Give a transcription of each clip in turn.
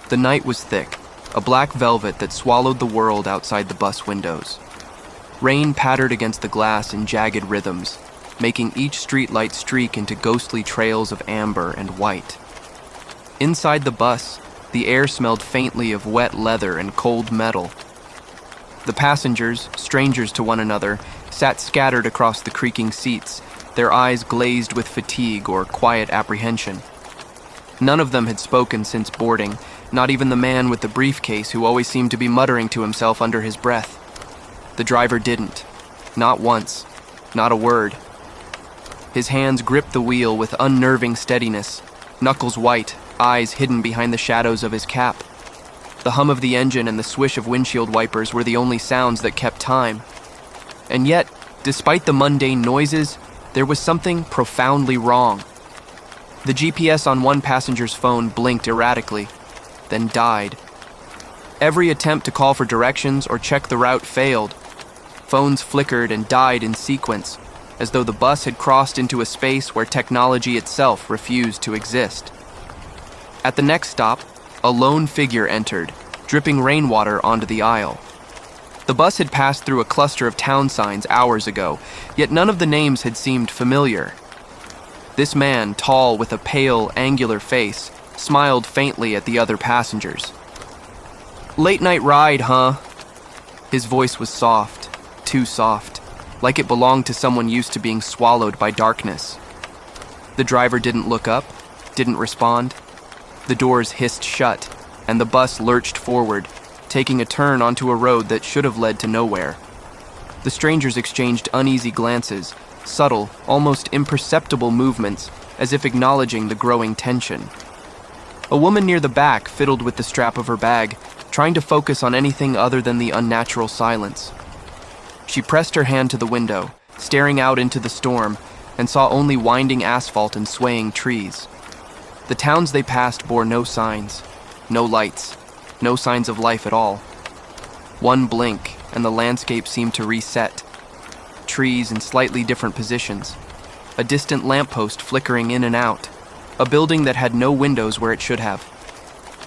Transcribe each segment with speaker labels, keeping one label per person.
Speaker 1: The night was thick, a black velvet that swallowed the world outside the bus windows. Rain pattered against the glass in jagged rhythms, making each streetlight streak into ghostly trails of amber and white. Inside the bus, the air smelled faintly of wet leather and cold metal. The passengers, strangers to one another, sat scattered across the creaking seats, their eyes glazed with fatigue or quiet apprehension. None of them had spoken since boarding, not even the man with the briefcase who always seemed to be muttering to himself under his breath. The driver didn't. Not once. Not a word. His hands gripped the wheel with unnerving steadiness, knuckles white, eyes hidden behind the shadows of his cap. The hum of the engine and the swish of windshield wipers were the only sounds that kept time. And yet, despite the mundane noises, there was something profoundly wrong. The GPS on one passenger's phone blinked erratically, then died. Every attempt to call for directions or check the route failed. Phones flickered and died in sequence, as though the bus had crossed into a space where technology itself refused to exist. At the next stop, a lone figure entered, dripping rainwater onto the aisle. The bus had passed through a cluster of town signs hours ago, yet none of the names had seemed familiar. This man, tall with a pale, angular face, smiled faintly at the other passengers. "Late night ride, huh?" His voice was soft, too soft, like it belonged to someone used to being swallowed by darkness. The driver didn't look up, didn't respond. The doors hissed shut, and the bus lurched forward, taking a turn onto a road that should have led to nowhere. The strangers exchanged uneasy glances, subtle, almost imperceptible movements, as if acknowledging the growing tension. A woman near the back fiddled with the strap of her bag, trying to focus on anything other than the unnatural silence. She pressed her hand to the window, staring out into the storm, and saw only winding asphalt and swaying trees. The towns they passed bore no signs, no lights, no signs of life at all. One blink, and the landscape seemed to reset. Trees in slightly different positions, a distant lamppost flickering in and out, a building that had no windows where it should have.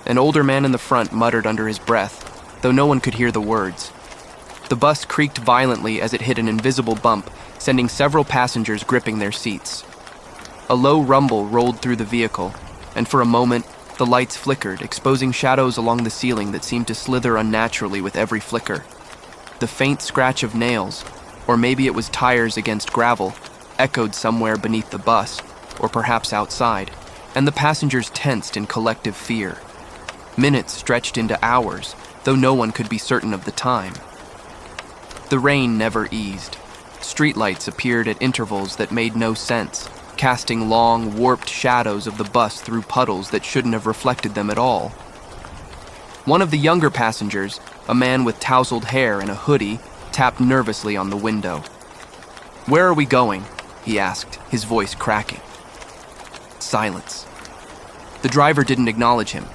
Speaker 1: An older man in the front muttered under his breath, though no one could hear the words. The bus creaked violently as it hit an invisible bump, sending several passengers gripping their seats. A low rumble rolled through the vehicle, and for a moment, the lights flickered, exposing shadows along the ceiling that seemed to slither unnaturally with every flicker. The faint scratch of nails, or maybe it was tires against gravel, echoed somewhere beneath the bus, or perhaps outside, and the passengers tensed in collective fear. Minutes stretched into hours, though no one could be certain of the time. The rain never eased. Streetlights appeared at intervals that made no sense, casting long, warped shadows of the bus through puddles that shouldn't have reflected them at all. One of the younger passengers, a man with tousled hair and a hoodie, tapped nervously on the window. "Where are we going?" he asked, his voice cracking. Silence. The driver didn't acknowledge him.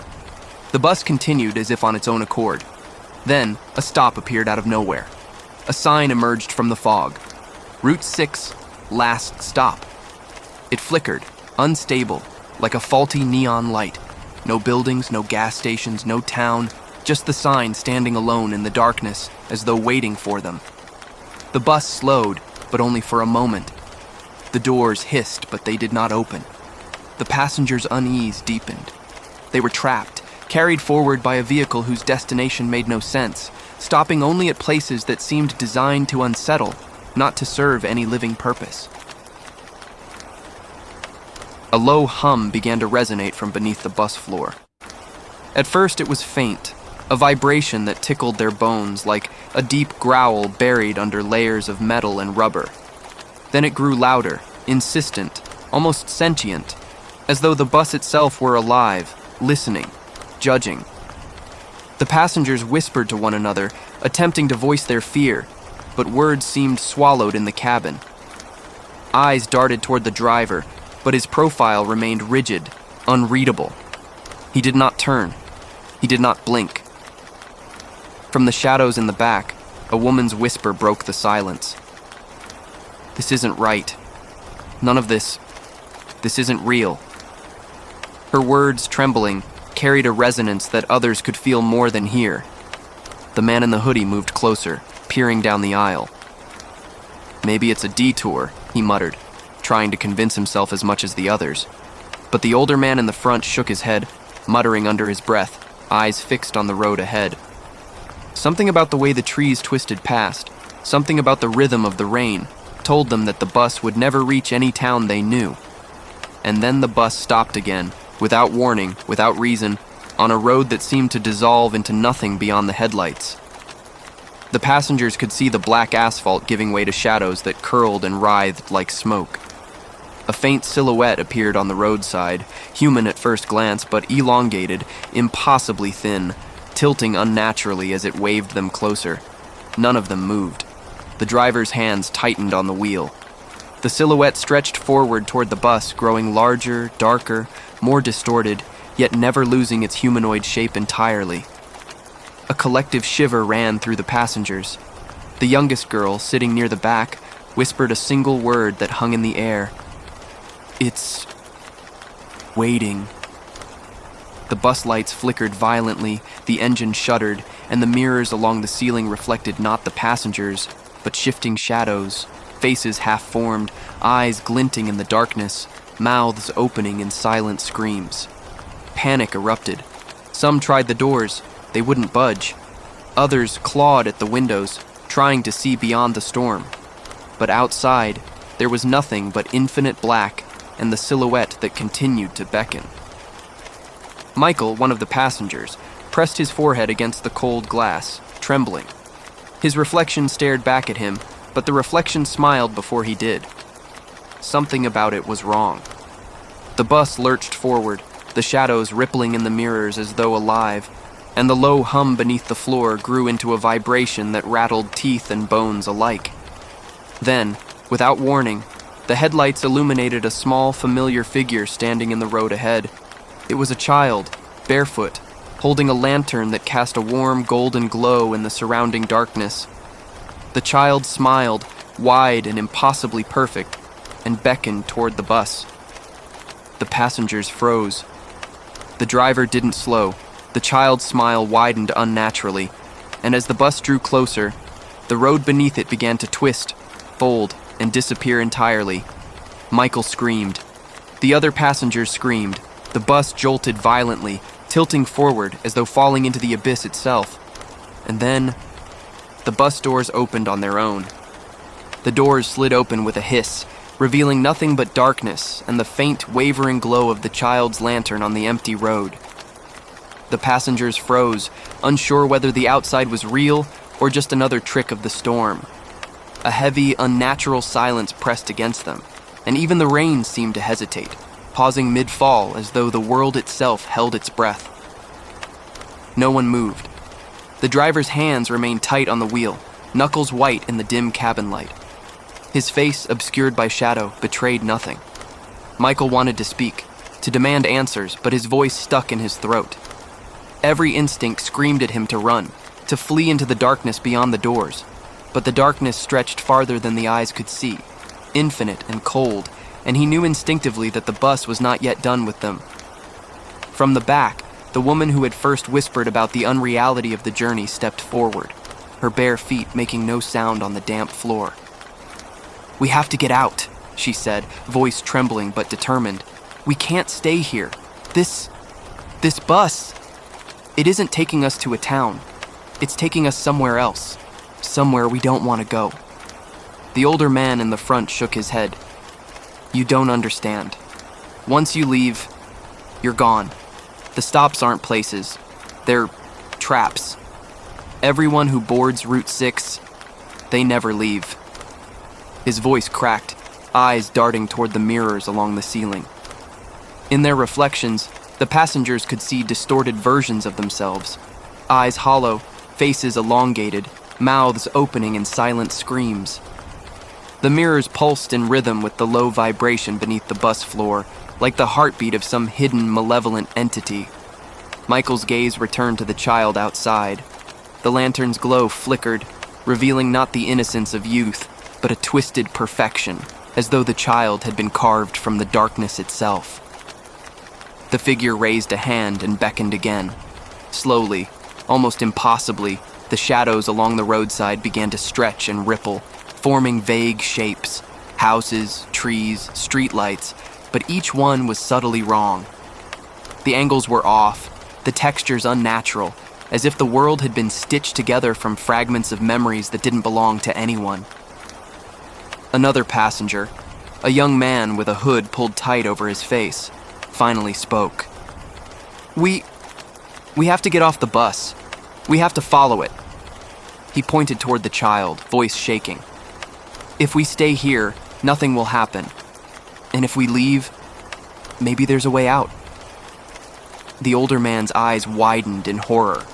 Speaker 1: The bus continued as if on its own accord. Then, a stop appeared out of nowhere. A sign emerged from the fog. Route 6, last stop. It flickered, unstable, like a faulty neon light. No buildings, no gas stations, no town, just the sign standing alone in the darkness, as though waiting for them. The bus slowed, but only for a moment. The doors hissed, but they did not open. The passengers' unease deepened. They were trapped, carried forward by a vehicle whose destination made no sense, stopping only at places that seemed designed to unsettle, not to serve any living purpose. A low hum began to resonate from beneath the bus floor. At first it was faint, a vibration that tickled their bones like a deep growl buried under layers of metal and rubber. Then it grew louder, insistent, almost sentient, as though the bus itself were alive, listening, judging. The passengers whispered to one another, attempting to voice their fear, but words seemed swallowed in the cabin. Eyes darted toward the driver, but his profile remained rigid, unreadable. He did not turn. He did not blink. From the shadows in the back, a woman's whisper broke the silence. "This isn't right. None of this isn't real." Her words, trembling, carried a resonance that others could feel more than hear. The man in the hoodie moved closer, peering down the aisle. "Maybe it's a detour," he muttered, trying to convince himself as much as the others. But the older man in the front shook his head, muttering under his breath, eyes fixed on the road ahead. Something about the way the trees twisted past, something about the rhythm of the rain, told them that the bus would never reach any town they knew. And then the bus stopped again, without warning, without reason, on a road that seemed to dissolve into nothing beyond the headlights. The passengers could see the black asphalt giving way to shadows that curled and writhed like smoke. A faint silhouette appeared on the roadside, human at first glance but elongated, impossibly thin, tilting unnaturally as it waved them closer. None of them moved. The driver's hands tightened on the wheel. The silhouette stretched forward toward the bus, growing larger, darker, more distorted, yet never losing its humanoid shape entirely. A collective shiver ran through the passengers. The youngest girl, sitting near the back, whispered a single word that hung in the air. "It's waiting." The bus lights flickered violently, the engine shuddered, and the mirrors along the ceiling reflected not the passengers, but shifting shadows, faces half-formed, eyes glinting in the darkness, mouths opening in silent screams. Panic erupted. Some tried the doors. They wouldn't budge. Others clawed at the windows, trying to see beyond the storm. But outside, there was nothing but infinite black and the silhouette that continued to beckon. Michael, one of the passengers, pressed his forehead against the cold glass, trembling. His reflection stared back at him, but the reflection smiled before he did. Something about it was wrong. The bus lurched forward, the shadows rippling in the mirrors as though alive, and the low hum beneath the floor grew into a vibration that rattled teeth and bones alike. Then, without warning, the headlights illuminated a small, familiar figure standing in the road ahead. It was a child, barefoot, holding a lantern that cast a warm golden glow in the surrounding darkness. The child smiled, wide and impossibly perfect, and beckoned toward the bus. The passengers froze. The driver didn't slow. The child's smile widened unnaturally, and as the bus drew closer, the road beneath it began to twist, fold, and disappear entirely. Michael screamed. The other passengers screamed. The bus jolted violently, tilting forward as though falling into the abyss itself. And then, the bus doors opened on their own. The doors slid open with a hiss, revealing nothing but darkness and the faint, wavering glow of the child's lantern on the empty road. The passengers froze, unsure whether the outside was real or just another trick of the storm. A heavy, unnatural silence pressed against them, and even the rain seemed to hesitate, pausing mid-fall as though the world itself held its breath. No one moved. The driver's hands remained tight on the wheel, knuckles white in the dim cabin light. His face, obscured by shadow, betrayed nothing. Michael wanted to speak, to demand answers, but his voice stuck in his throat. Every instinct screamed at him to run, to flee into the darkness beyond the doors. But the darkness stretched farther than the eyes could see, infinite and cold, and he knew instinctively that the bus was not yet done with them. From the back, the woman who had first whispered about the unreality of the journey stepped forward, her bare feet making no sound on the damp floor. "We have to get out," she said, voice trembling but determined. "We can't stay here. This bus, it isn't taking us to a town. It's taking us somewhere else, somewhere we don't want to go." The older man in the front shook his head. "You don't understand. Once you leave, you're gone. The stops aren't places. They're traps. Everyone who boards Route 6, they never leave." His voice cracked, eyes darting toward the mirrors along the ceiling. In their reflections, the passengers could see distorted versions of themselves, eyes hollow, faces elongated, mouths opening in silent screams. The mirrors pulsed in rhythm with the low vibration beneath the bus floor, like the heartbeat of some hidden, malevolent entity. Michael's gaze returned to the child outside. The lantern's glow flickered, revealing not the innocence of youth, but a twisted perfection, as though the child had been carved from the darkness itself. The figure raised a hand and beckoned again. Slowly, almost impossibly, the shadows along the roadside began to stretch and ripple, forming vague shapes. Houses, trees, streetlights, but each one was subtly wrong. The angles were off, the textures unnatural, as if the world had been stitched together from fragments of memories that didn't belong to anyone. Another passenger, a young man with a hood pulled tight over his face, finally spoke. We have to get off the bus. We have to follow it." He pointed toward the child, voice shaking. "If we stay here, nothing will happen. And if we leave, maybe there's a way out." The older man's eyes widened in horror.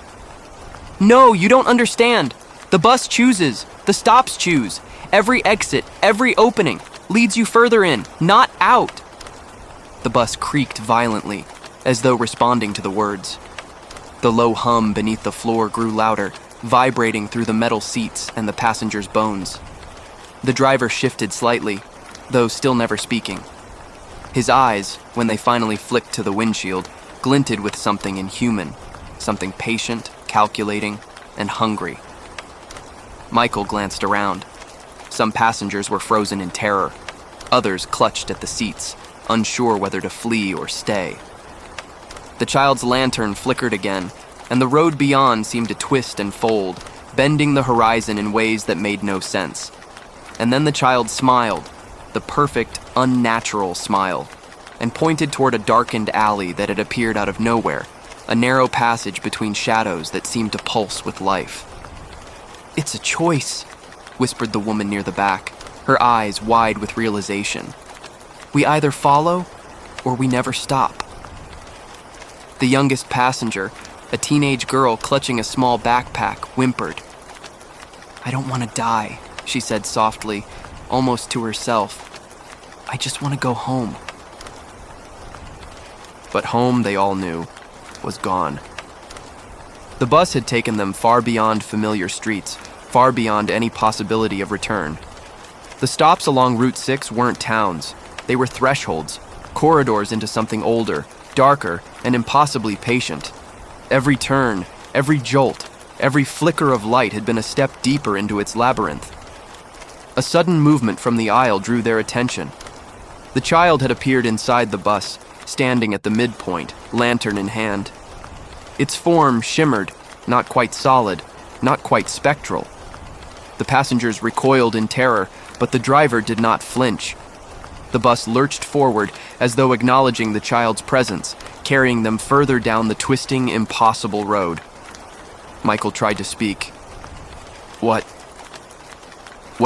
Speaker 1: "No, you don't understand. The bus chooses. The stops choose. Every exit, every opening leads you further in, not out." The bus creaked violently, as though responding to the words. The low hum beneath the floor grew louder, vibrating through the metal seats and the passengers' bones. The driver shifted slightly, though still never speaking. His eyes, when they finally flicked to the windshield, glinted with something inhuman, something patient, calculating, and hungry. Michael glanced around. Some passengers were frozen in terror. Others clutched at the seats, unsure whether to flee or stay. The child's lantern flickered again, and the road beyond seemed to twist and fold, bending the horizon in ways that made no sense. And then the child smiled, the perfect, unnatural smile, and pointed toward a darkened alley that had appeared out of nowhere, a narrow passage between shadows that seemed to pulse with life. "It's a choice," whispered the woman near the back, her eyes wide with realization. "We either follow, or we never stop." The youngest passenger, a teenage girl clutching a small backpack, whimpered. "I don't want to die," she said softly, almost to herself. "I just want to go home." But home, they all knew, was gone. The bus had taken them far beyond familiar streets, far beyond any possibility of return. The stops along Route 6 weren't towns. They were thresholds, corridors into something older, darker, and impossibly patient. Every turn, every jolt, every flicker of light had been a step deeper into its labyrinth. A sudden movement from the aisle drew their attention. The child had appeared inside the bus, standing at the midpoint, lantern in hand. Its form shimmered, not quite solid, not quite spectral. The passengers recoiled in terror, but the driver did not flinch. The bus lurched forward as though acknowledging the child's presence, carrying them further down the twisting, impossible road. Michael tried to speak. What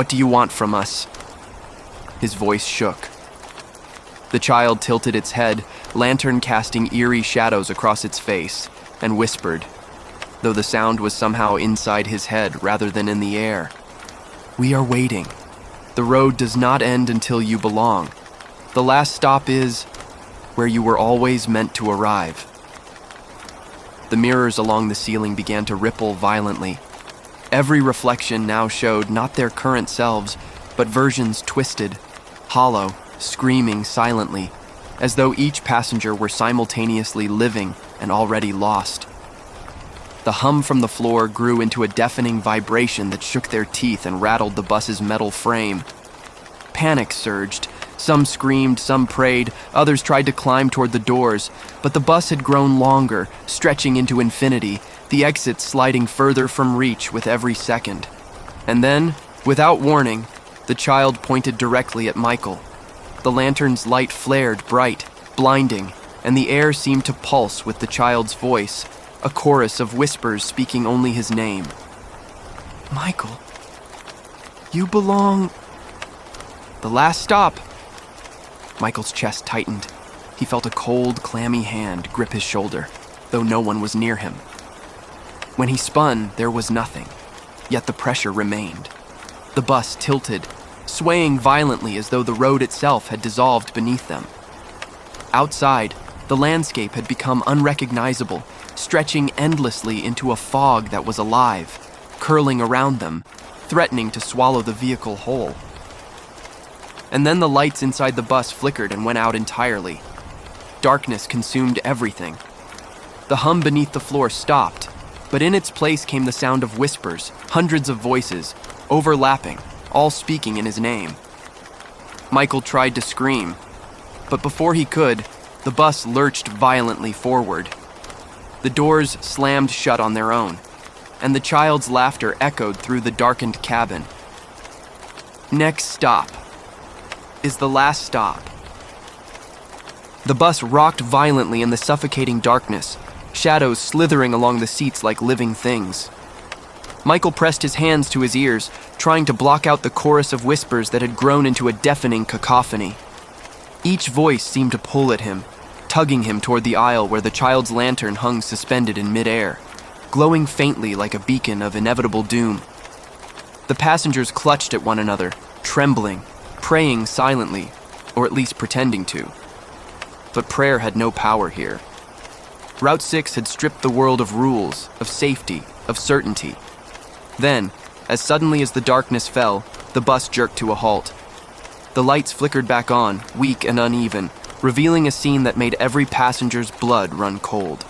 Speaker 1: do you want from us?" His voice shook. The child tilted its head, lantern casting eerie shadows across its face, and whispered, though the sound was somehow inside his head rather than in the air. "We are waiting. The road does not end until you belong. The last stop is where you were always meant to arrive." The mirrors along the ceiling began to ripple violently. Every reflection now showed not their current selves, but versions twisted, hollow, screaming silently, as though each passenger were simultaneously living and already lost. The hum from the floor grew into a deafening vibration that shook their teeth and rattled the bus's metal frame. Panic surged. Some screamed, some prayed, others tried to climb toward the doors, but the bus had grown longer, stretching into infinity, the exits sliding further from reach with every second. And then, without warning, the child pointed directly at Michael. The lantern's light flared bright, blinding, and the air seemed to pulse with the child's voice, a chorus of whispers speaking only his name. "Michael, you belong..." "The last stop." Michael's chest tightened. He felt a cold, clammy hand grip his shoulder, though no one was near him. When he spun, there was nothing, yet the pressure remained. The bus tilted, swaying violently as though the road itself had dissolved beneath them. Outside, the landscape had become unrecognizable, stretching endlessly into a fog that was alive, curling around them, threatening to swallow the vehicle whole. And then the lights inside the bus flickered and went out entirely. darkness consumed everything. The hum beneath the floor stopped, but in its place came the sound of whispers, hundreds of voices, overlapping, all speaking in his name. Michael tried to scream, but before he could, the bus lurched violently forward. The doors slammed shut on their own, and the child's laughter echoed through the darkened cabin. Next stop is the last stop. The bus rocked violently in the suffocating darkness, shadows slithering along the seats like living things. Michael pressed his hands to his ears, trying to block out the chorus of whispers that had grown into a deafening cacophony. Each voice seemed to pull at him, tugging him toward the aisle where the child's lantern hung suspended in midair, glowing faintly like a beacon of inevitable doom. The passengers clutched at one another, trembling, praying silently, or at least pretending to. But prayer had no power here. Route 6 had stripped the world of rules, of safety, of certainty. Then, as suddenly as the darkness fell, the bus jerked to a halt. The lights flickered back on, weak and uneven, revealing a scene that made every passenger's blood run cold.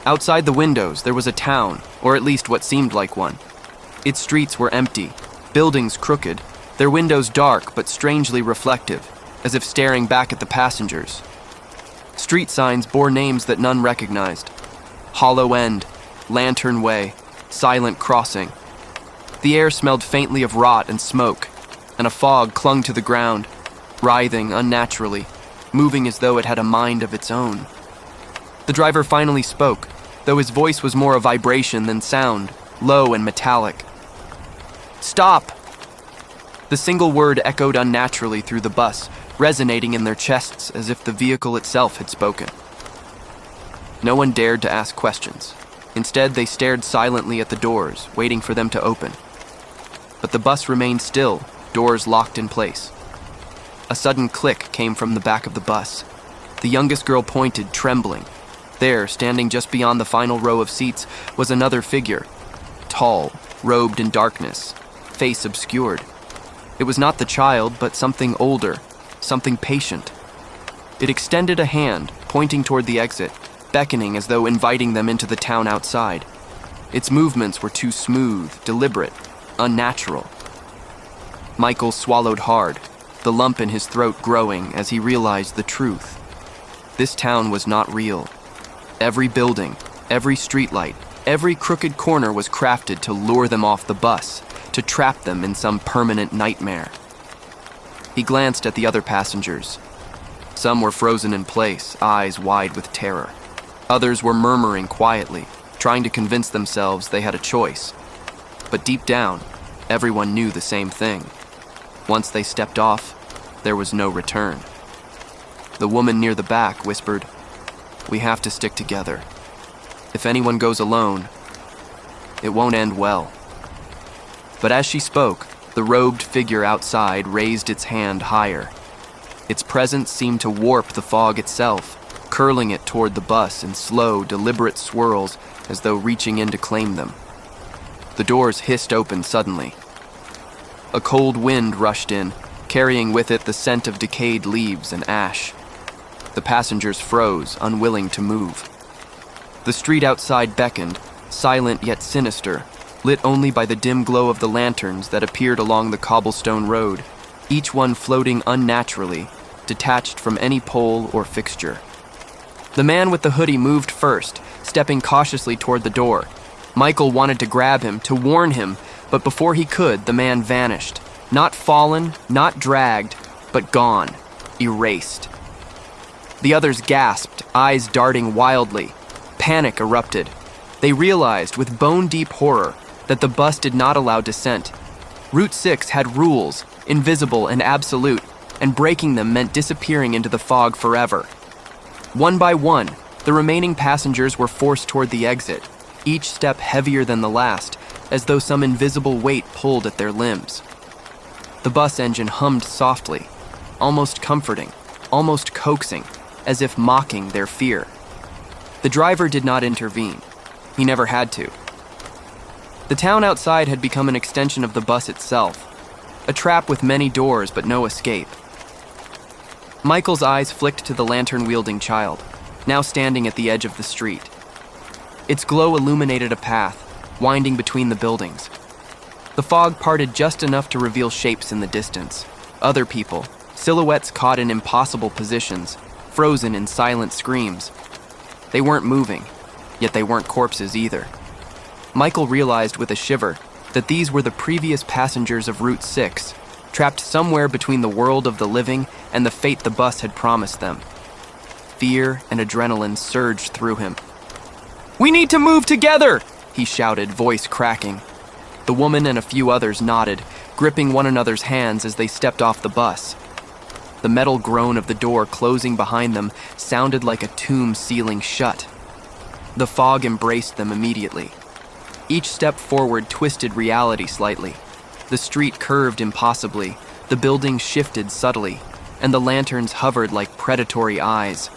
Speaker 1: Outside the windows, there was a town, or at least what seemed like one. Its streets were empty, buildings crooked, their windows dark but strangely reflective, as if staring back at the passengers. Street signs bore names that none recognized. Hollow End, Lantern Way, Silent Crossing. The air smelled faintly of rot and smoke, and a fog clung to the ground, writhing unnaturally, moving as though it had a mind of its own. The driver finally spoke, though his voice was more a vibration than sound, low and metallic. "Stop!" The single word echoed unnaturally through the bus, resonating in their chests as if the vehicle itself had spoken. No one dared to ask questions. Instead, they stared silently at the doors, waiting for them to open. But the bus remained still, doors locked in place. A sudden click came from the back of the bus. The youngest girl pointed, trembling. There, standing just beyond the final row of seats, was another figure. Tall, robed in darkness, face obscured. It was not the child, but something older, something patient. It extended a hand, pointing toward the exit, beckoning as though inviting them into the town outside. Its movements were too smooth, deliberate, unnatural. Michael swallowed hard, the lump in his throat growing as he realized the truth. This town was not real. Every building, every streetlight, every crooked corner was crafted to lure them off the bus, to trap them in some permanent nightmare. He glanced at the other passengers. Some were frozen in place, eyes wide with terror. Others were murmuring quietly, trying to convince themselves they had a choice. But deep down, everyone knew the same thing. Once they stepped off, there was no return. The woman near the back whispered, "We have to stick together. If anyone goes alone, it won't end well." But as she spoke, the robed figure outside raised its hand higher. Its presence seemed to warp the fog itself, curling it toward the bus in slow, deliberate swirls as though reaching in to claim them. The doors hissed open suddenly. A cold wind rushed in, carrying with it the scent of decayed leaves and ash. The passengers froze, unwilling to move. The street outside beckoned, silent yet sinister, lit only by the dim glow of the lanterns that appeared along the cobblestone road, each one floating unnaturally, detached from any pole or fixture. The man with the hoodie moved first, stepping cautiously toward the door. Michael wanted to grab him, to warn him, but before he could, the man vanished. Not fallen, not dragged, but gone, erased. The others gasped, eyes darting wildly. Panic erupted. They realized, with bone-deep horror, that the bus did not allow descent. Route 6 had rules, invisible and absolute, and breaking them meant disappearing into the fog forever. One by one, the remaining passengers were forced toward the exit, each step heavier than the last, as though some invisible weight pulled at their limbs. The bus engine hummed softly, almost comforting, almost coaxing, as if mocking their fear. The driver did not intervene. He never had to. The town outside had become an extension of the bus itself, a trap with many doors but no escape. Michael's eyes flicked to the lantern-wielding child, now standing at the edge of the street. Its glow illuminated a path, winding between the buildings. The fog parted just enough to reveal shapes in the distance. Other people, silhouettes caught in impossible positions, frozen in silent screams. They weren't moving, yet they weren't corpses either. Michael realized with a shiver that these were the previous passengers of Route 6, trapped somewhere between the world of the living and the fate the bus had promised them. Fear and adrenaline surged through him. "We need to move together!" he shouted, voice cracking. The woman and a few others nodded, gripping one another's hands as they stepped off the bus. The metal groan of the door closing behind them sounded like a tomb sealing shut. The fog embraced them immediately. Each step forward twisted reality slightly. The street curved impossibly, the buildings shifted subtly, and the lanterns hovered like predatory eyes.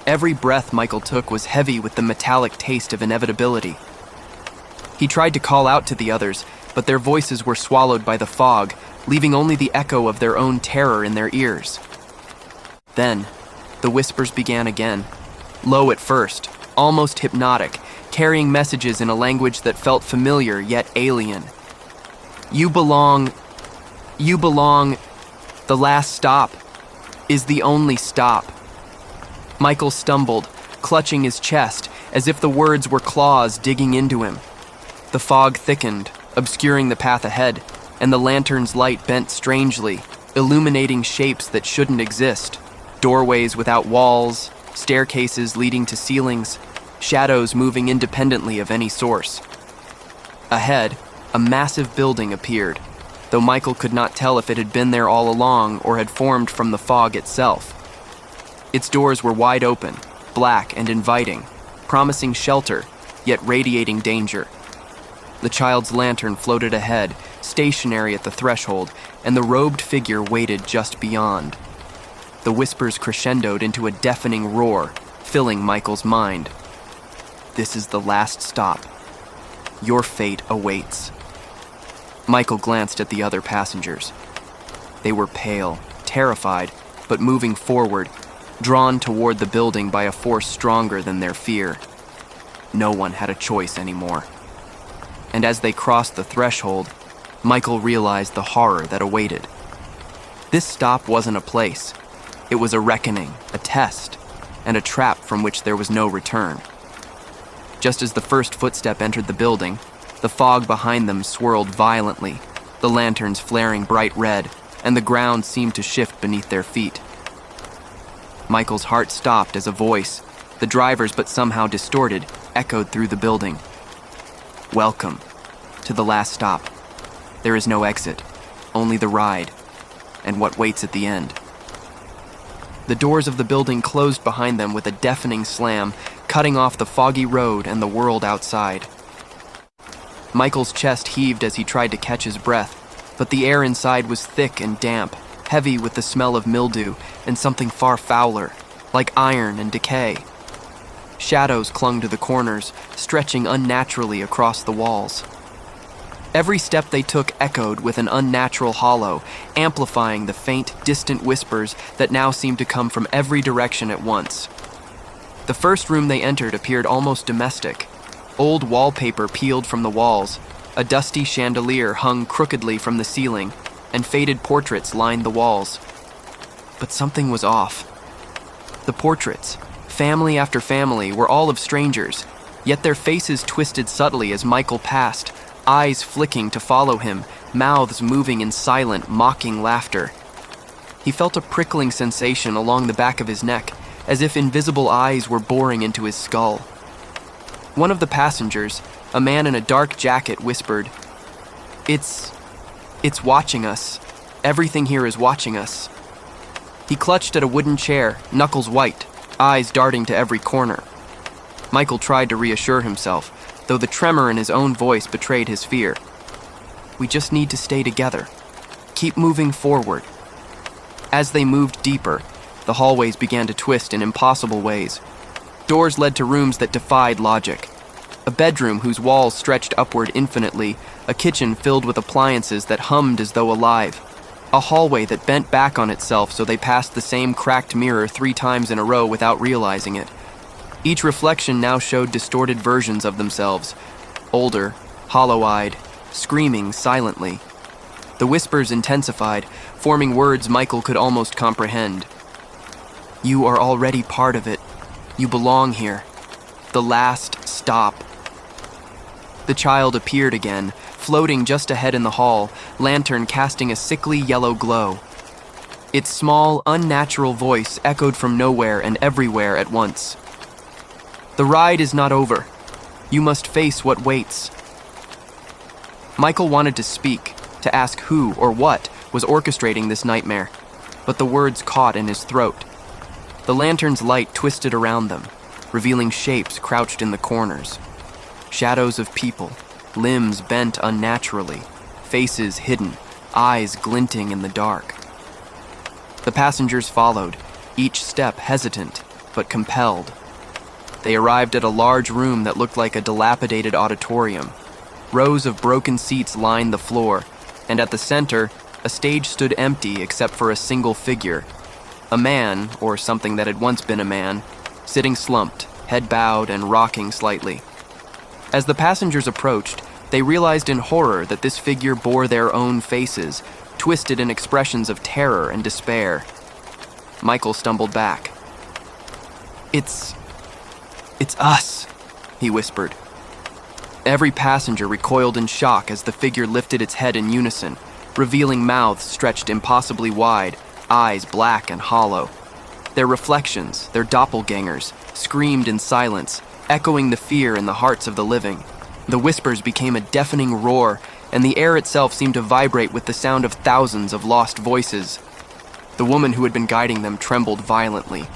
Speaker 1: Every breath Michael took was heavy with the metallic taste of inevitability. He tried to call out to the others, but their voices were swallowed by the fog, leaving only the echo of their own terror in their ears. Then, the whispers began again, low at first, almost hypnotic, carrying messages in a language that felt familiar yet alien. You belong, the last stop is the only stop." Michael stumbled, clutching his chest, as if the words were claws digging into him. The fog thickened, obscuring the path ahead, and the lantern's light bent strangely, illuminating shapes that shouldn't exist. Doorways without walls, staircases leading to ceilings, shadows moving independently of any source. Ahead, a massive building appeared, though Michael could not tell if it had been there all along or had formed from the fog itself. Its doors were wide open, black and inviting, promising shelter, yet radiating danger. The child's lantern floated ahead, stationary at the threshold, and the robed figure waited just beyond. The whispers crescendoed into a deafening roar, filling Michael's mind. "This is the last stop. Your fate awaits." Michael glanced at the other passengers. They were pale, terrified, but moving forward, drawn toward the building by a force stronger than their fear. No one had a choice anymore. And as they crossed the threshold, Michael realized the horror that awaited. This stop wasn't a place. It was a reckoning, a test, and a trap from which there was no return. Just as the first footstep entered the building, the fog behind them swirled violently, the lanterns flaring bright red, and the ground seemed to shift beneath their feet. Michael's heart stopped as a voice, the driver's but somehow distorted, echoed through the building. "Welcome to the last stop. There is no exit, only the ride, and what waits at the end." The doors of the building closed behind them with a deafening slam, cutting off the foggy road and the world outside. Michael's chest heaved as he tried to catch his breath, but the air inside was thick and damp, heavy with the smell of mildew and something far fouler, like iron and decay. Shadows clung to the corners, stretching unnaturally across the walls. Every step they took echoed with an unnatural hollow, amplifying the faint, distant whispers that now seemed to come from every direction at once. The first room they entered appeared almost domestic. Old wallpaper peeled from the walls, a dusty chandelier hung crookedly from the ceiling, and faded portraits lined the walls. But something was off. The portraits, family after family, were all of strangers, yet their faces twisted subtly as Michael passed, eyes flicking to follow him, mouths moving in silent, mocking laughter. He felt a prickling sensation along the back of his neck, as if invisible eyes were boring into his skull. One of the passengers, a man in a dark jacket, whispered, It's watching us. Everything here is watching us." He clutched at a wooden chair, knuckles white, eyes darting to every corner. Michael tried to reassure himself, though the tremor in his own voice betrayed his fear. "We just need to stay together. Keep moving forward." As they moved deeper, the hallways began to twist in impossible ways. Doors led to rooms that defied logic. A bedroom whose walls stretched upward infinitely, a kitchen filled with appliances that hummed as though alive. A hallway that bent back on itself so they passed the same cracked mirror 3 times in a row without realizing it. Each reflection now showed distorted versions of themselves, older, hollow-eyed, screaming silently. The whispers intensified, forming words Michael could almost comprehend. "You are already part of it. You belong here. The last stop." The child appeared again, floating just ahead in the hall, lantern casting a sickly yellow glow. Its small, unnatural voice echoed from nowhere and everywhere at once. "The ride is not over. You must face what waits." Michael wanted to speak, to ask who or what was orchestrating this nightmare, but the words caught in his throat. The lantern's light twisted around them, revealing shapes crouched in the corners. Shadows of people, limbs bent unnaturally, faces hidden, eyes glinting in the dark. The passengers followed, each step hesitant, but compelled. They arrived at a large room that looked like a dilapidated auditorium. Rows of broken seats lined the floor, and at the center, a stage stood empty except for a single figure. A man, or something that had once been a man, sitting slumped, head bowed and rocking slightly. As the passengers approached, they realized in horror that this figure bore their own faces, twisted in expressions of terror and despair. Michael stumbled back. It's us," he whispered. Every passenger recoiled in shock as the figure lifted its head in unison, revealing mouths stretched impossibly wide, eyes black and hollow. Their reflections, their doppelgangers, screamed in silence, echoing the fear in the hearts of the living. The whispers became a deafening roar, and the air itself seemed to vibrate with the sound of thousands of lost voices. The woman who had been guiding them trembled violently.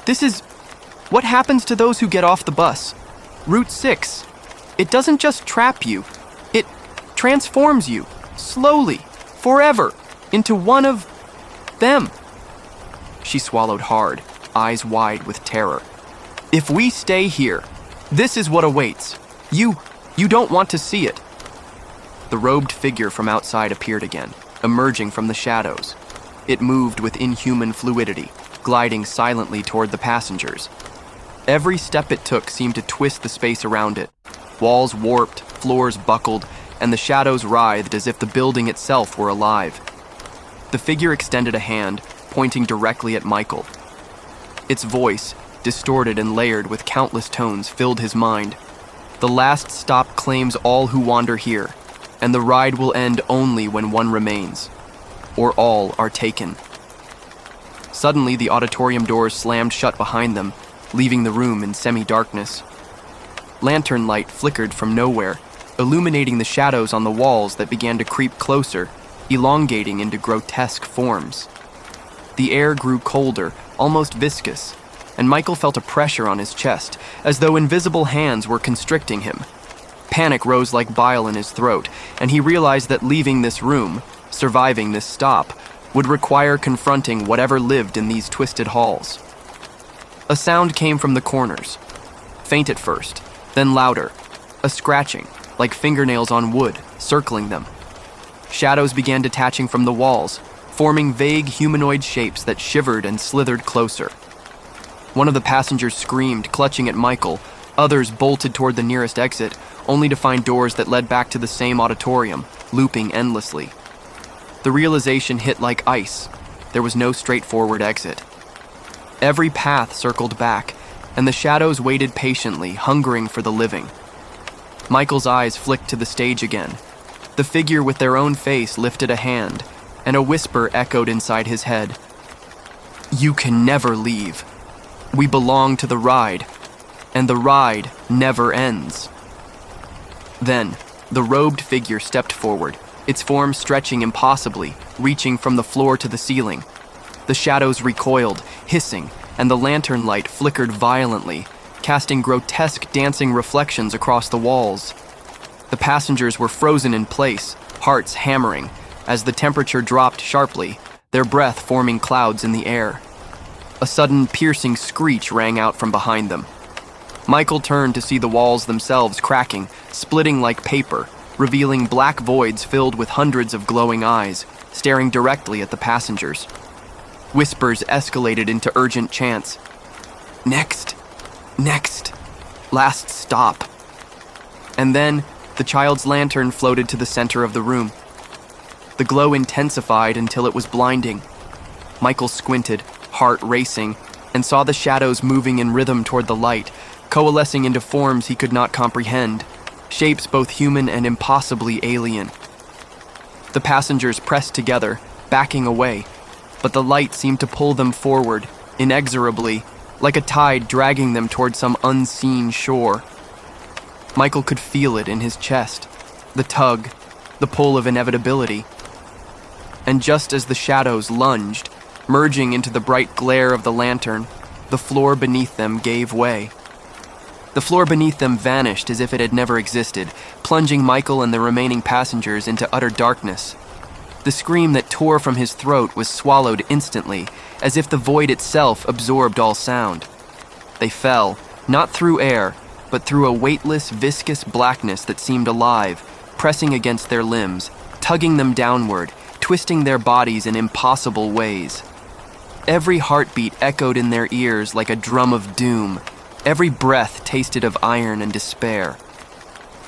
Speaker 1: "This is what happens to those who get off the bus. Route 6. It doesn't just trap you, it transforms you, slowly, forever, into one of them." She swallowed hard, eyes wide with terror. "If we stay here, this is what awaits. You don't want to see it." The robed figure from outside appeared again, emerging from the shadows. It moved with inhuman fluidity, gliding silently toward the passengers. Every step it took seemed to twist the space around it. Walls warped, floors buckled, and the shadows writhed as if the building itself were alive. The figure extended a hand, pointing directly at Michael. Its voice, distorted and layered with countless tones, filled his mind. "The last stop claims all who wander here, and the ride will end only when one remains, or all are taken." Suddenly, the auditorium doors slammed shut behind them, leaving the room in semi-darkness. Lantern light flickered from nowhere, illuminating the shadows on the walls that began to creep closer, elongating into grotesque forms. The air grew colder, almost viscous, and Michael felt a pressure on his chest, as though invisible hands were constricting him. Panic rose like bile in his throat, and he realized that leaving this room, surviving this stop, would require confronting whatever lived in these twisted halls. A sound came from the corners, faint at first, then louder, a scratching, like fingernails on wood, circling them. Shadows began detaching from the walls, forming vague humanoid shapes that shivered and slithered closer. One of the passengers screamed, clutching at Michael. Others bolted toward the nearest exit, only to find doors that led back to the same auditorium, looping endlessly. The realization hit like ice. There was no straightforward exit. Every path circled back, and the shadows waited patiently, hungering for the living. Michael's eyes flicked to the stage again. The figure with their own face lifted a hand, and a whisper echoed inside his head. "You can never leave. We belong to the ride, and the ride never ends." Then, the robed figure stepped forward, its form stretching impossibly, reaching from the floor to the ceiling. The shadows recoiled, hissing, and the lantern light flickered violently, casting grotesque dancing reflections across the walls. The passengers were frozen in place, hearts hammering, as the temperature dropped sharply, their breath forming clouds in the air. A sudden piercing screech rang out from behind them. Michael turned to see the walls themselves cracking, splitting like paper, revealing black voids filled with hundreds of glowing eyes, staring directly at the passengers. Whispers escalated into urgent chants. Next, next, last stop. And then the child's lantern floated to the center of the room. The glow intensified until it was blinding. Michael squinted, heart racing, and saw the shadows moving in rhythm toward the light, coalescing into forms he could not comprehend, shapes both human and impossibly alien. The passengers pressed together, backing away, but the light seemed to pull them forward, inexorably, like a tide dragging them toward some unseen shore. Michael could feel it in his chest, the tug, the pull of inevitability. And just as the shadows lunged, merging into the bright glare of the lantern, the floor beneath them gave way. The floor beneath them vanished as if it had never existed, plunging Michael and the remaining passengers into utter darkness. The scream that tore from his throat was swallowed instantly, as if the void itself absorbed all sound. They fell, not through air, but through a weightless, viscous blackness that seemed alive, pressing against their limbs, tugging them downward, twisting their bodies in impossible ways. Every heartbeat echoed in their ears like a drum of doom. Every breath tasted of iron and despair.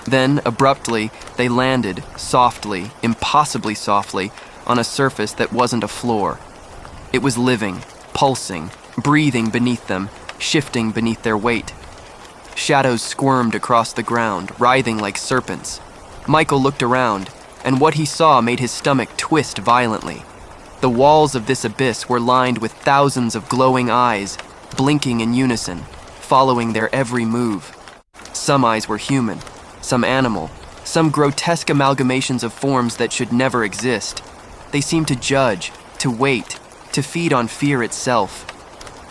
Speaker 1: Then, abruptly, they landed, softly, impossibly softly, on a surface that wasn't a floor. It was living, pulsing, breathing beneath them, shifting beneath their weight. Shadows squirmed across the ground, writhing like serpents. Michael looked around, and what he saw made his stomach twist violently. The walls of this abyss were lined with thousands of glowing eyes, blinking in unison, following their every move. Some eyes were human, some animal, some grotesque amalgamations of forms that should never exist. They seemed to judge, to wait, to feed on fear itself.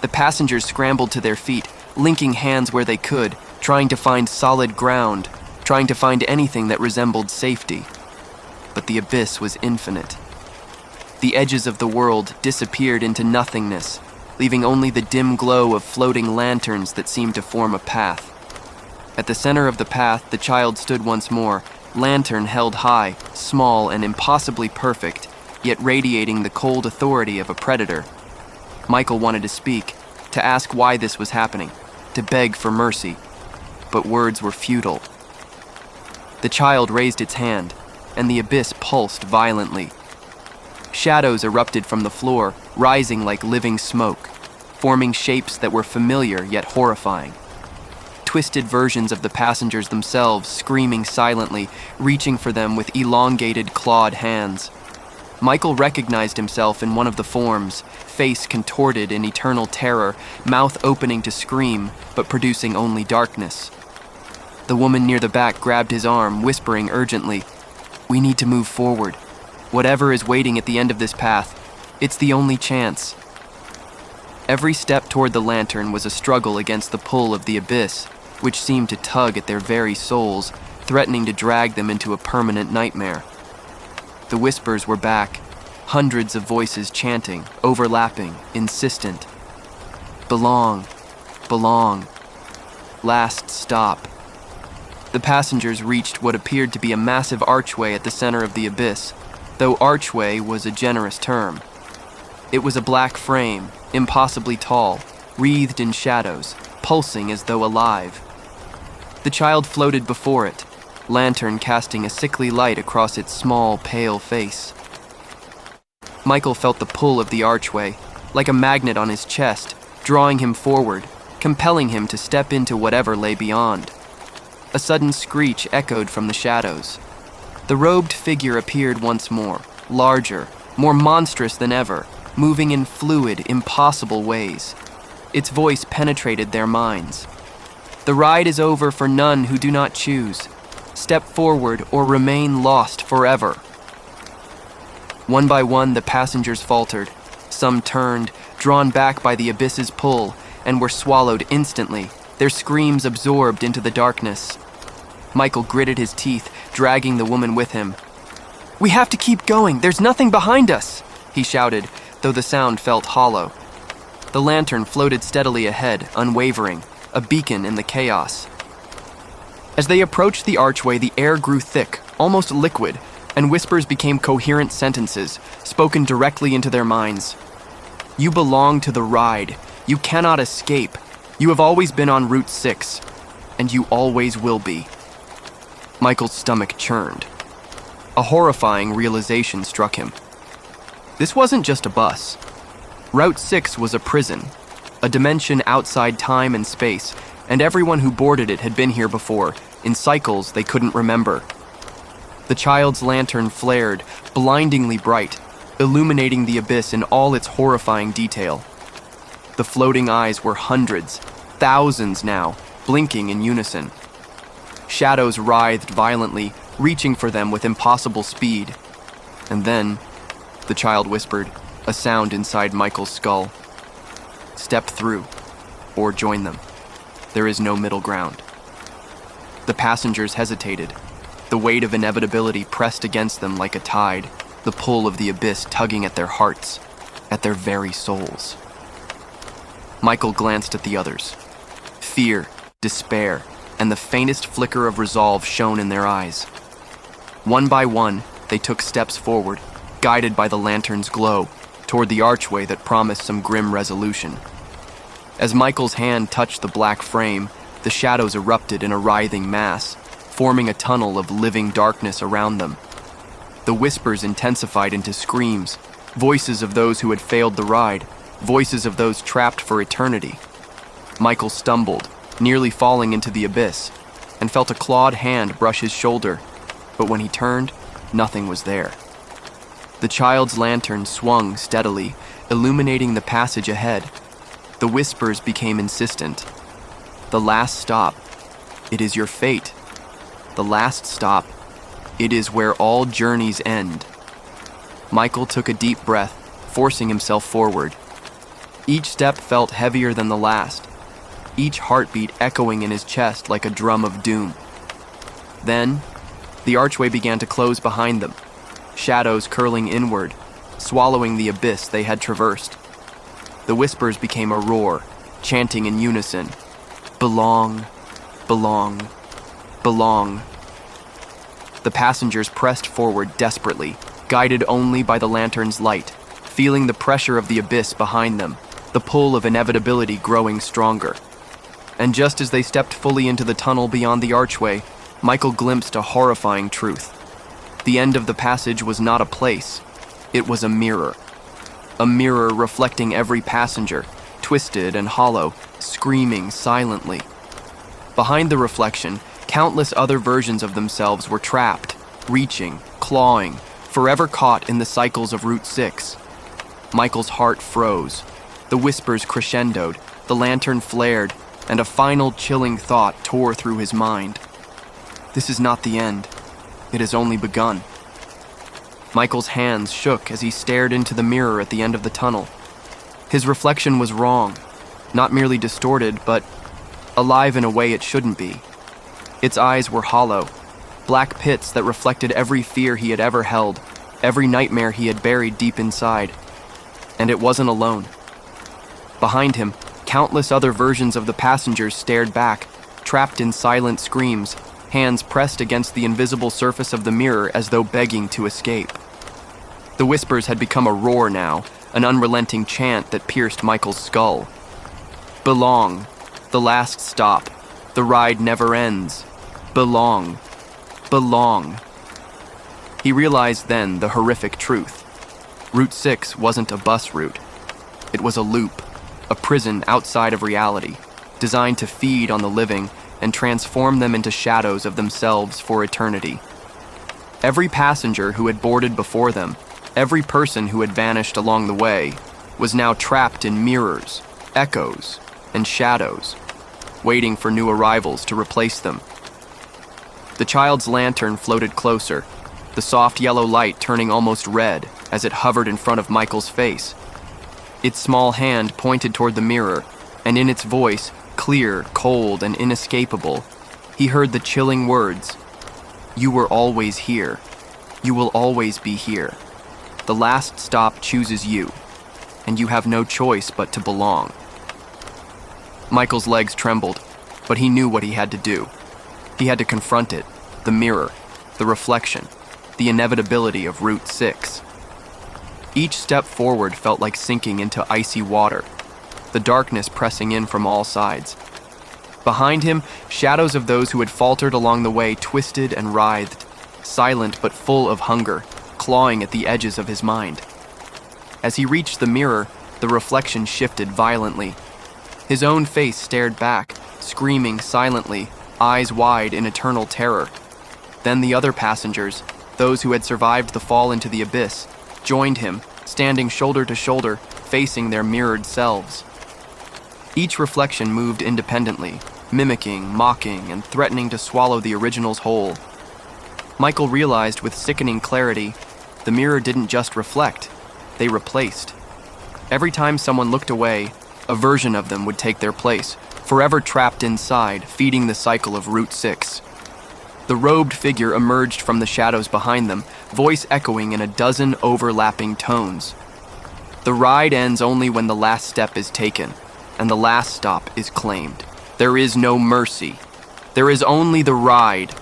Speaker 1: The passengers scrambled to their feet, linking hands where they could, trying to find solid ground, trying to find anything that resembled safety. But the abyss was infinite. The edges of the world disappeared into nothingness, leaving only the dim glow of floating lanterns that seemed to form a path. At the center of the path, the child stood once more, lantern held high, small and impossibly perfect, yet radiating the cold authority of a predator. Michael wanted to speak, to ask why this was happening, to beg for mercy, but words were futile. The child raised its hand, and the abyss pulsed violently. Shadows erupted from the floor, rising like living smoke, forming shapes that were familiar yet horrifying. Twisted versions of the passengers themselves screaming silently, reaching for them with elongated, clawed hands. Michael recognized himself in one of the forms, face contorted in eternal terror, mouth opening to scream, but producing only darkness. The woman near the back grabbed his arm, whispering urgently, "We need to move forward. Whatever is waiting at the end of this path, it's the only chance." Every step toward the lantern was a struggle against the pull of the abyss, which seemed to tug at their very souls, threatening to drag them into a permanent nightmare. The whispers were back, hundreds of voices chanting, overlapping, insistent. Belong, belong, last stop. The passengers reached what appeared to be a massive archway at the center of the abyss, though archway was a generous term. It was a black frame, impossibly tall, wreathed in shadows, pulsing as though alive. The child floated before it, lantern casting a sickly light across its small, pale face. Michael felt the pull of the archway, like a magnet on his chest, drawing him forward, compelling him to step into whatever lay beyond. A sudden screech echoed from the shadows. The robed figure appeared once more, larger, more monstrous than ever, moving in fluid, impossible ways. Its voice penetrated their minds. "The ride is over for none who do not choose. Step forward or remain lost forever." One by one, the passengers faltered. Some turned, drawn back by the abyss's pull, and were swallowed instantly, their screams absorbed into the darkness. Michael gritted his teeth, dragging the woman with him. "We have to keep going. There's nothing behind us," he shouted, though the sound felt hollow. The lantern floated steadily ahead, unwavering, a beacon in the chaos. As they approached the archway, the air grew thick, almost liquid, and whispers became coherent sentences, spoken directly into their minds. You belong to the ride. You cannot escape. You have always been on Route 6, and you always will be. Michael's stomach churned. A horrifying realization struck him. This wasn't just a bus. Route 6 was a prison, a dimension outside time and space, and everyone who boarded it had been here before, in cycles they couldn't remember. The child's lantern flared, blindingly bright, illuminating the abyss in all its horrifying detail. The floating eyes were hundreds, thousands now, blinking in unison. Shadows writhed violently, reaching for them with impossible speed. And then, the child whispered, a sound inside Michael's skull. Step through, or join them. There is no middle ground. The passengers hesitated. The weight of inevitability pressed against them like a tide, the pull of the abyss tugging at their hearts, at their very souls. Michael glanced at the others. Fear, despair, and the faintest flicker of resolve shone in their eyes. One by one, they took steps forward, guided by the lantern's glow, toward the archway that promised some grim resolution. As Michael's hand touched the black frame, the shadows erupted in a writhing mass, forming a tunnel of living darkness around them. The whispers intensified into screams, voices of those who had failed the ride, voices of those trapped for eternity. Michael stumbled, nearly falling into the abyss, and felt a clawed hand brush his shoulder, but when he turned, nothing was there. The child's lantern swung steadily, illuminating the passage ahead. The whispers became insistent. The last stop, it is your fate. The last stop, it is where all journeys end. Michael took a deep breath, forcing himself forward. Each step felt heavier than the last, each heartbeat echoing in his chest like a drum of doom. Then, the archway began to close behind them, shadows curling inward, swallowing the abyss they had traversed. The whispers became a roar, chanting in unison, "Belong, belong, belong." The passengers pressed forward desperately, guided only by the lantern's light, feeling the pressure of the abyss behind them, the pull of inevitability growing stronger. And just as they stepped fully into the tunnel beyond the archway, Michael glimpsed a horrifying truth. The end of the passage was not a place, it was a mirror. A mirror reflecting every passenger, twisted and hollow, screaming silently. Behind the reflection, countless other versions of themselves were trapped, reaching, clawing, forever caught in the cycles of Route 6. Michael's heart froze. The whispers crescendoed, the lantern flared, and a final chilling thought tore through his mind. This is not the end. It has only begun. Michael's hands shook as he stared into the mirror at the end of the tunnel. His reflection was wrong, not merely distorted, but alive in a way it shouldn't be. Its eyes were hollow, black pits that reflected every fear he had ever held, every nightmare he had buried deep inside. And it wasn't alone. Behind him, countless other versions of the passengers stared back, trapped in silent screams, hands pressed against the invisible surface of the mirror as though begging to escape. The whispers had become a roar now, an unrelenting chant that pierced Michael's skull. Belong. The last stop. The ride never ends. Belong. Belong. He realized then the horrific truth. Route 6 wasn't a bus route. It was a loop, a prison outside of reality, designed to feed on the living and transform them into shadows of themselves for eternity. Every passenger who had boarded before them, every person who had vanished along the way, was now trapped in mirrors, echoes, and shadows, waiting for new arrivals to replace them. The child's lantern floated closer, the soft yellow light turning almost red as it hovered in front of Michael's face. Its small hand pointed toward the mirror, and in its voice, clear, cold, and inescapable, he heard the chilling words, "You were always here. You will always be here. The last stop chooses you, and you have no choice but to belong." Michael's legs trembled, but he knew what he had to do. He had to confront it, the mirror, the reflection, the inevitability of Route 6. Each step forward felt like sinking into icy water, the darkness pressing in from all sides. Behind him, shadows of those who had faltered along the way twisted and writhed, silent but full of hunger, clawing at the edges of his mind. As he reached the mirror, the reflection shifted violently. His own face stared back, screaming silently, eyes wide in eternal terror. Then the other passengers, those who had survived the fall into the abyss, joined him, standing shoulder to shoulder, facing their mirrored selves. Each reflection moved independently, mimicking, mocking, and threatening to swallow the original's whole. Michael realized with sickening clarity, the mirror didn't just reflect, they replaced. Every time someone looked away, a version of them would take their place, forever trapped inside, feeding the cycle of Route 6. The robed figure emerged from the shadows behind them, voice echoing in a dozen overlapping tones. The ride ends only when the last step is taken, and the last stop is claimed. There is no mercy. There is only the ride.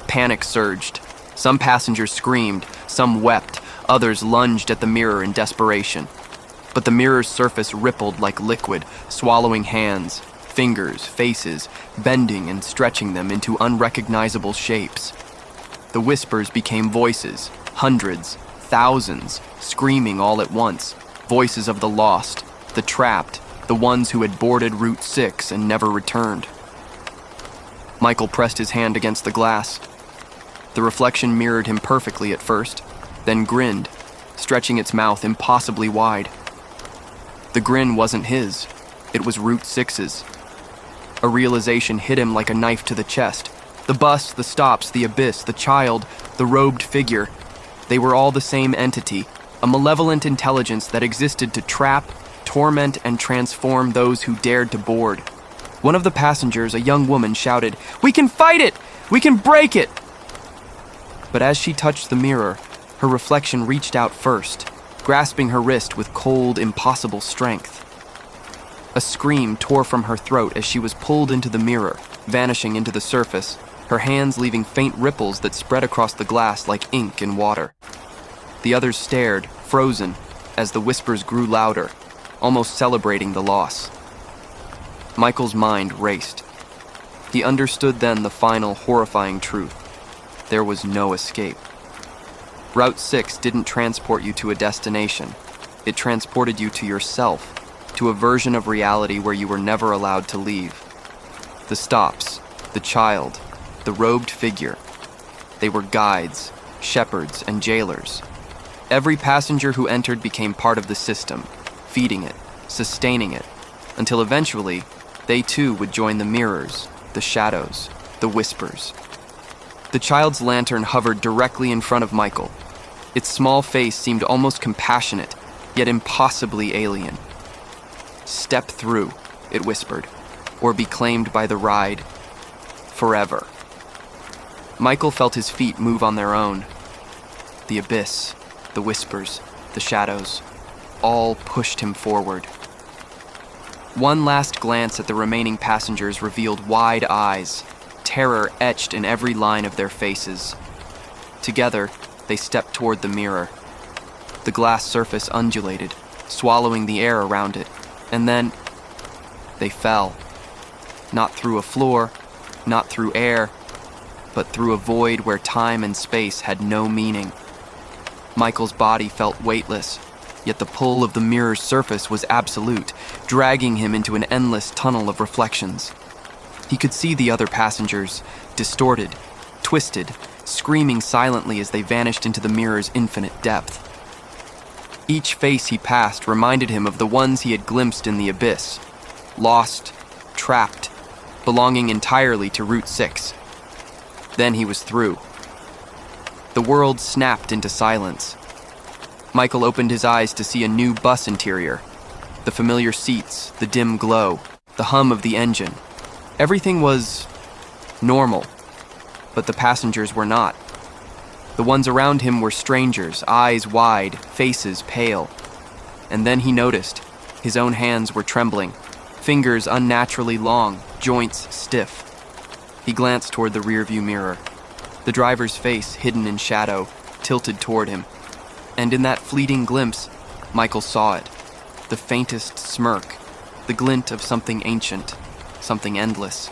Speaker 1: Panic surged. Some passengers screamed, some wept, others lunged at the mirror in desperation. But the mirror's surface rippled like liquid, swallowing hands, fingers, faces, bending and stretching them into unrecognizable shapes. The whispers became voices, hundreds, thousands, screaming all at once, voices of the lost, the trapped, the ones who had boarded Route 6 and never returned. Michael pressed his hand against the glass. The reflection mirrored him perfectly at first, then grinned, stretching its mouth impossibly wide. The grin wasn't his, it was Route 6's. A realization hit him like a knife to the chest. The bus, the stops, the abyss, the child, the robed figure, they were all the same entity, a malevolent intelligence that existed to trap, torment, and transform those who dared to board. One of the passengers, a young woman, shouted, "We can fight it! We can break it!" But as she touched the mirror, her reflection reached out first, grasping her wrist with cold, impossible strength. A scream tore from her throat as she was pulled into the mirror, vanishing into the surface, her hands leaving faint ripples that spread across the glass like ink in water. The others stared, frozen, as the whispers grew louder, almost celebrating the loss. Michael's mind raced. He understood then the final, horrifying truth. There was no escape. Route 6 didn't transport you to a destination. It transported you to yourself, to a version of reality where you were never allowed to leave. The stops, the child, the robed figure, they were guides, shepherds, and jailers. Every passenger who entered became part of the system, feeding it, sustaining it, until eventually, they too would join the mirrors, the shadows, the whispers. The child's lantern hovered directly in front of Michael. Its small face seemed almost compassionate, yet impossibly alien. "Step through," it whispered, "or be claimed by the ride forever." Michael felt his feet move on their own. The abyss, the whispers, the shadows, all pushed him forward. One last glance at the remaining passengers revealed wide eyes, terror etched in every line of their faces. Together, they stepped toward the mirror. The glass surface undulated, swallowing the air around it, and then they fell. Not through a floor, not through air, but through a void where time and space had no meaning. Michael's body felt weightless, yet the pull of the mirror's surface was absolute, dragging him into an endless tunnel of reflections. He could see the other passengers, distorted, twisted, screaming silently as they vanished into the mirror's infinite depth. Each face he passed reminded him of the ones he had glimpsed in the abyss, lost, trapped, belonging entirely to Route 6. Then he was through. The world snapped into silence. Michael opened his eyes to see a new bus interior. The familiar seats, the dim glow, the hum of the engine. Everything was normal, but the passengers were not. The ones around him were strangers, eyes wide, faces pale. And then he noticed his own hands were trembling, fingers unnaturally long, joints stiff. He glanced toward the rearview mirror. The driver's face, hidden in shadow, tilted toward him. And in that fleeting glimpse, Michael saw it. The faintest smirk, the glint of something ancient, something endless.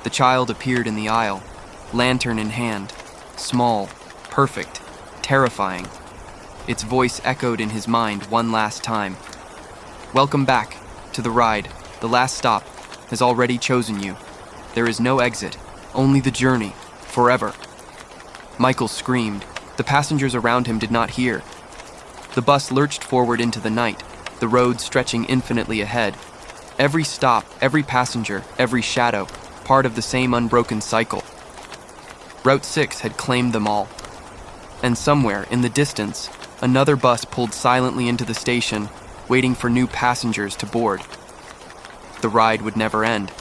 Speaker 1: The child appeared in the aisle, lantern in hand, small, perfect, terrifying. Its voice echoed in his mind one last time. "Welcome back to the ride. The last stop has already chosen you. There is no exit, only the journey, forever." Michael screamed. The passengers around him did not hear. The bus lurched forward into the night, the road stretching infinitely ahead. Every stop, every passenger, every shadow, part of the same unbroken cycle. Route 6 had claimed them all. And somewhere, in the distance, another bus pulled silently into the station, waiting for new passengers to board. The ride would never end.